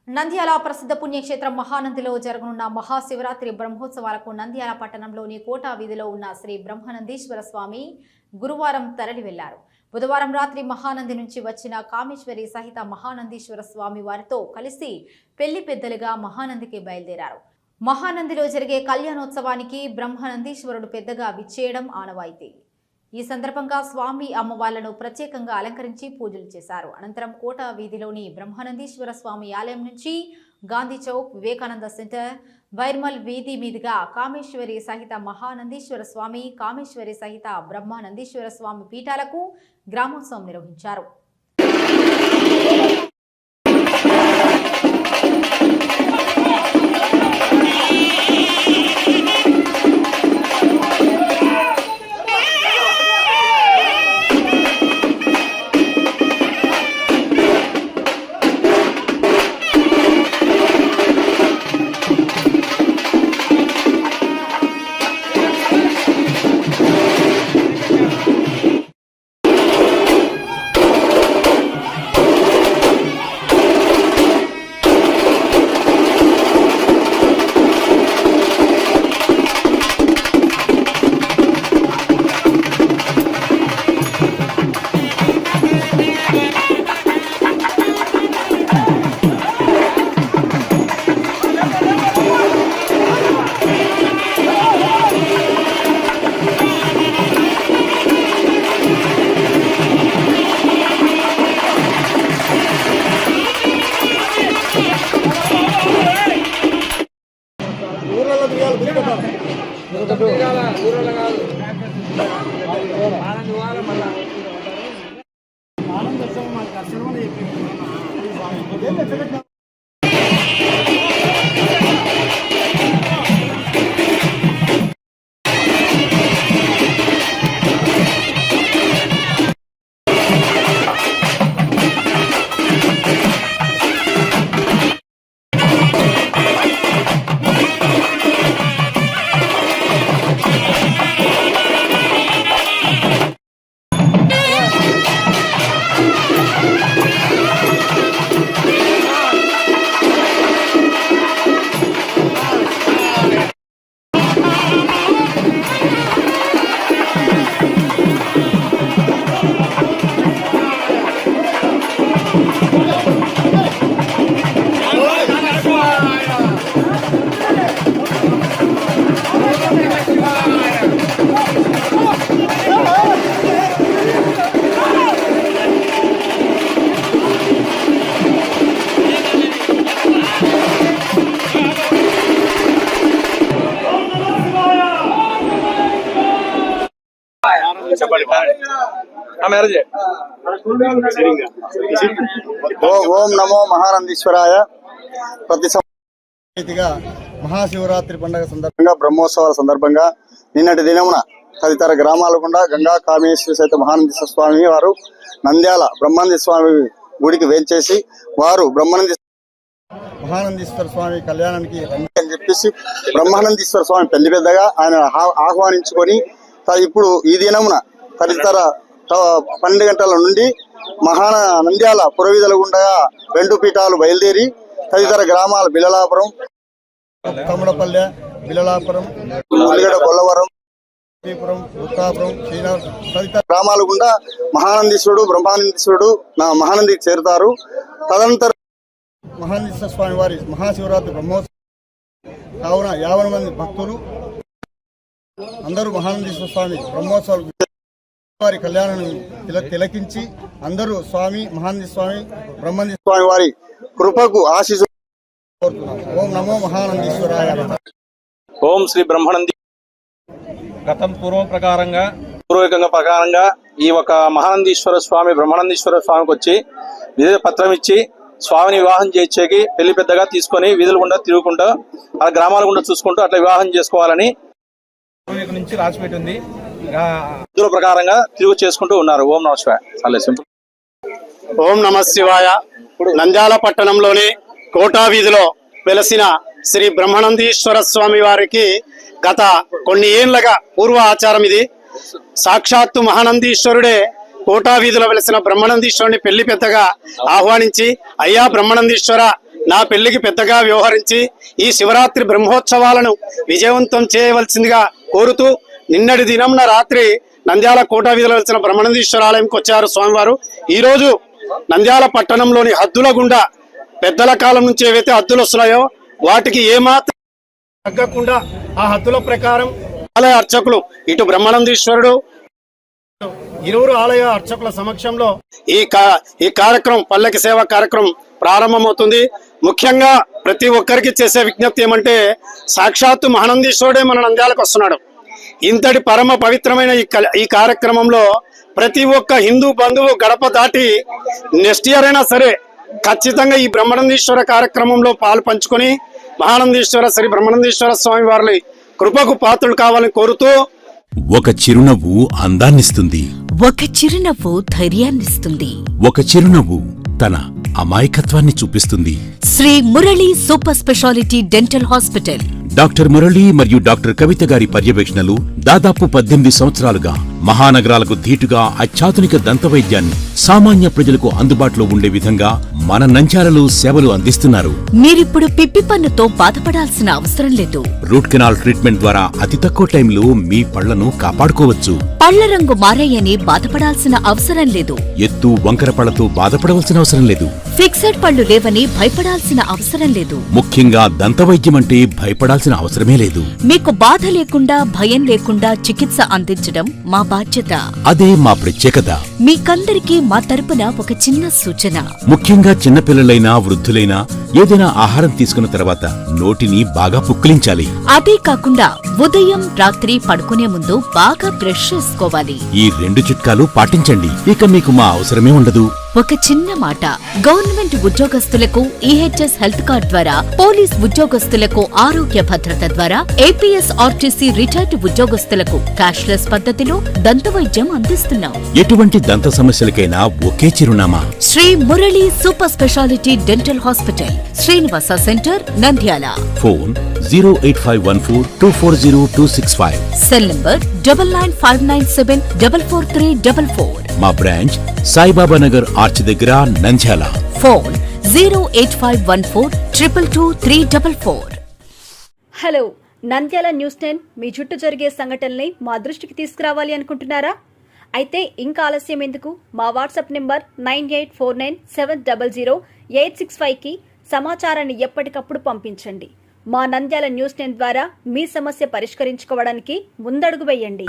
నంద్యాల ప్రసిద్ధ పుణ్యక్షేత్రం మహానందిలో జరగనున్న మహాశివరాత్రి బ్రహ్మోత్సవాలకు నంద్యాల పట్టణంలోని కోటా వీధిలో ఉన్న శ్రీ బ్రహ్మనందీశ్వర స్వామి గురువారం తరలి వెళ్లారు. బుధవారం రాత్రి మహానంది నుంచి వచ్చిన కామేశ్వరి సహిత మహానందీశ్వర స్వామి వారితో కలిసి పెళ్లి పెద్దలుగా మహానందికి బయలుదేరారు. మహానందిలో జరిగే కళ్యాణోత్సవానికి బ్రహ్మనందీశ్వరుడు పెద్దగా విచ్చేయడం ఆనవాయితీ. ఈ సందర్భంగా స్వామి అమ్మవార్లను ప్రత్యేకంగా అలంకరించి పూజలు చేశారు. అనంతరం కోట వీధిలోని బ్రహ్మనందీశ్వర స్వామి ఆలయం నుంచి గాంధీ చౌక్, వివేకానంద సెంటర్, వైర్మల్ వీధి మీదుగా కామేశ్వరి సహిత మహానందీశ్వర స్వామి, కామేశ్వరి సహిత బ్రహ్మనందీశ్వర స్వామి పీఠాలకు గ్రామోత్సవం నిర్వహించారు. ఓం నమో మహానందీశ్వరాయ. ప్రతి సంవత్సరం మహాశివరాత్రి పండుగ సందర్భంగా బ్రహ్మోత్సవాల సందర్భంగా నిన్నటి దినమున తదితర గ్రామాల గుండా గంగా కామేశ్వరి సహిత మహానందీశ్వర స్వామి వారు నంద్యాల బ్రహ్మానంద స్వామి గుడికి వేంచేసి వారు మహానందీశ్వర స్వామి కళ్యాణానికి అని చెప్పేసి బ్రహ్మానందీశ్వర స్వామి పెళ్లి పెద్దగా ఆయన ఆహ్వానించుకొని ఇప్పుడు ఈ దినమున తదితర 12 గంటల నుండి నంద్యాల పురవీధుల గుండా 2 పీఠాలు బయలుదేరి తదితర గ్రామాల బిలలాపురం, తమ్ముడపల్లె, బిలలాపురం, ఉల్లిగడ, గొల్లవరం, ఉత్తాపురం, శ్రీనగర్ తదితర గ్రామాల గుండా మహానందీశ్వరుడు బ్రహ్మానందీశ్వరుడు మహానందికి చేరుతారు. తదనంతరం మహానందీశ్వర స్వామి వారి మహాశివరాత్రి బ్రహ్మోత్సవం కావున 50 మంది భక్తులు అందరూ మహానందీశ్వర స్వామి బ్రహ్మోత్సవాలు వారి కళ్యాణాన్ని తిలకించి అందరూ స్వామి మహానంది స్వామి బ్రహ్మానంద స్వామి వారి కృపకు ఆశీస్సు కోరుతున్నాం. ఓం నమో మహానందీశ్వరాయ. ఓం శ్రీ బ్రహ్మానంది. గతం పూర్వకంగా ప్రకారంగా ఈ ఒక మహానందీశ్వర స్వామి బ్రహ్మానందీశ్వర స్వామికి వచ్చి విధి పత్రం ఇచ్చి స్వామిని వివాహం చేయించేకి పెళ్లి పెద్దగా తీసుకొని వీధుల గుండా తిరుగుకుంటూ ఆ గ్రామాల గుండా చూసుకుంటూ అట్లా వివాహం చేసుకోవాలని నుంచి రాసిపెట్టి ఉంది. ప్రకారంగా తిరుగు చేసుకుంటూ ఉన్నారు. ఓం నమ శివాయ. చాలా సింపుల్. ఓం నమ శివాయ. నంద్యాల పట్టణంలోని కోటా వీధిలో వెలసిన శ్రీ బ్రహ్మానందీశ్వర స్వామి వారికి గత కొన్ని ఏళ్లుగా పూర్వ ఆచారం ఇది. సాక్షాత్తు మహానందీశ్వరుడే కోటా వీధిలో వెలసిన బ్రహ్మానందీశ్వరుని పెళ్లి పెద్దగా ఆహ్వానించి, అయ్యా బ్రహ్మానందీశ్వర, నా పెళ్లికి పెద్దగా వ్యవహరించి ఈ శివరాత్రి బ్రహ్మోత్సవాలను విజయవంతం చేయవలసిందిగా కోరుతూ నిన్నటి దినంన రాత్రి నంద్యాల కోట వీధిలో వెలిసిన బ్రహ్మనందీశ్వర ఆలయంకి వచ్చారు స్వామివారు. ఈ రోజు నంద్యాల పట్టణంలోని హద్దుల గుండా పెద్దల కాలం నుంచి ఏవైతే హద్దులు వస్తున్నాయో వాటికి ఏమాత్రం తగ్గకుండా ఆ హద్దుల ప్రకారం ఆలయ అర్చకులు ఇటు బ్రహ్మనందీశ్వరుడు ఇరువురు ఆలయ అర్చకుల సమక్షంలో ఈ కార్యక్రమం పల్లకి సేవ కార్యక్రమం ప్రారంభమవుతుంది. ముఖ్యంగా ప్రతి ఒక్కరికి చేసే విజ్ఞప్తి ఏమంటే సాక్షాత్తు మహానందీశ్వరుడే మన నంద్యాలకు వస్తున్నాడు. ఇంతటి పరమ పవిత్రమైన ఈ కార్యక్రమంలో ప్రతి ఒక్క హిందూ బంధువు గడప దాటి నెక్స్ట్ ఇయర్ అయినా సరే ఖచ్చితంగా ఈ బ్రహ్మనందీశ్వర కార్యక్రమంలో పాలు పంచుకొని మహానందీశ్వర శ్రీ బ్రహ్మనందీశ్వర స్వామి వారి కృపకు పాత్రలు కావాలని కోరుతూ ఒక చిరునవ్వు అందాన్నిస్తుంది, ఒక చిరునవ్వు ధైర్యాన్నిస్తుంది, ఒక చిరునవ్వు తన అమాయకత్వాన్ని చూపిస్తుంది. Sri Murali super speciality dental hospital. Doctor Murali మరియు డాక్టర్ కవిత గారి పర్యవేక్షణలు దాదాపు 18 సంవత్సరాలుగా మహానగరాలకు ధీటుగా అత్యాధునిక దంతవైద్యాన్ని సామాన్య ప్రజలకు అందుబాటులో ఉండే విధంగా మన నంద్యాలలో సేవలు అందిస్తున్నారు. మీరిప్పుడు పిప్పి పన్నుతో బాధపడాల్సిన అవసరం లేదు. రూట్ కెనాల్ ట్రీట్మెంట్ ద్వారా అతి తక్కువ టైంలో మీ పళ్లను కాపాడుకోవచ్చు. పళ్ల రంగు మారాయని బాధపడాల్సిన అవసరం లేదు. ఎత్తు వంకర పళ్లతో బాధపడవలసిన అవసరం లేదు. ఫిక్సెడ్ పళ్లు లేవని భయపడాల్సిన అవసరం లేదు. ముఖ్యంగా దంతవైద్యం అంటే భయపడాల్సిన అవసరమే లేదు. మీకు బాధ లేకుండా భయం లేకుండా చికిత్స అందించడం మా బాధ్యత. అదే మా ప్రత్యేకత. మీకందరికీ మా తరపున ఒక చిన్న సూచన. ముఖ్యంగా చిన్నపిల్లలైనా వృద్ధులైనా ఏదైనా ఆహారం తీసుకున్న తర్వాత నోటిని బాగా పుక్కిలించాలి. అదే కాకుండా ఉదయం రాత్రి పడుకునే ముందు బాగా బ్రష్ చేసుకోవాలి. ఈ 2 చిట్కాలు పాటించండి, ఇక మీకు మా అవసరమే ఉండదు. ఒక చిన్న మాట, గవర్నమెంట్ ఉద్యోగస్తులకు ఈహెచ్ఎస్ హెల్త్ కార్డ్ ద్వారా, పోలీస్ ఉద్యోగస్తులకు ఆరోగ్య భద్రత ద్వారా, ఏపీఎస్ ఆర్టీసీ రిటైర్డ్ ఉద్యోగస్తులకు క్యాష్లెస్ పద్ధతిలో దంతవైద్యం అందిస్తున్నాం. ఎటువంటి దంత సమస్యలకైనా ఒకే చిరునామా Sri Murali super speciality dental hospital, Srinivasa centre, Nandyal. Phone 08514240265. Cell number 9959744344. మా బ్రాంచ్ సాయిబాబా నగర్ ఆర్చ్ దగ్గర, Nandyal. Phone 08514222344. Hello, Nandyal news 10 మీ చుట్టూ జరిగే సంఘటనల్ని మా దృష్టికి తీసుకురావాలి అనుకుంటున్నారా? అయితే ఇంకా ఆలస్యం ఎందుకు? మా వాట్సాప్ నెంబర్ 9849700865కి సమాచారాన్ని ఎప్పటికప్పుడు పంపించండి. మా నంద్యాల న్యూస్ 10 ద్వారా మీ సమస్య పరిష్కరించుకోవడానికి ముందడుగు వేయండి.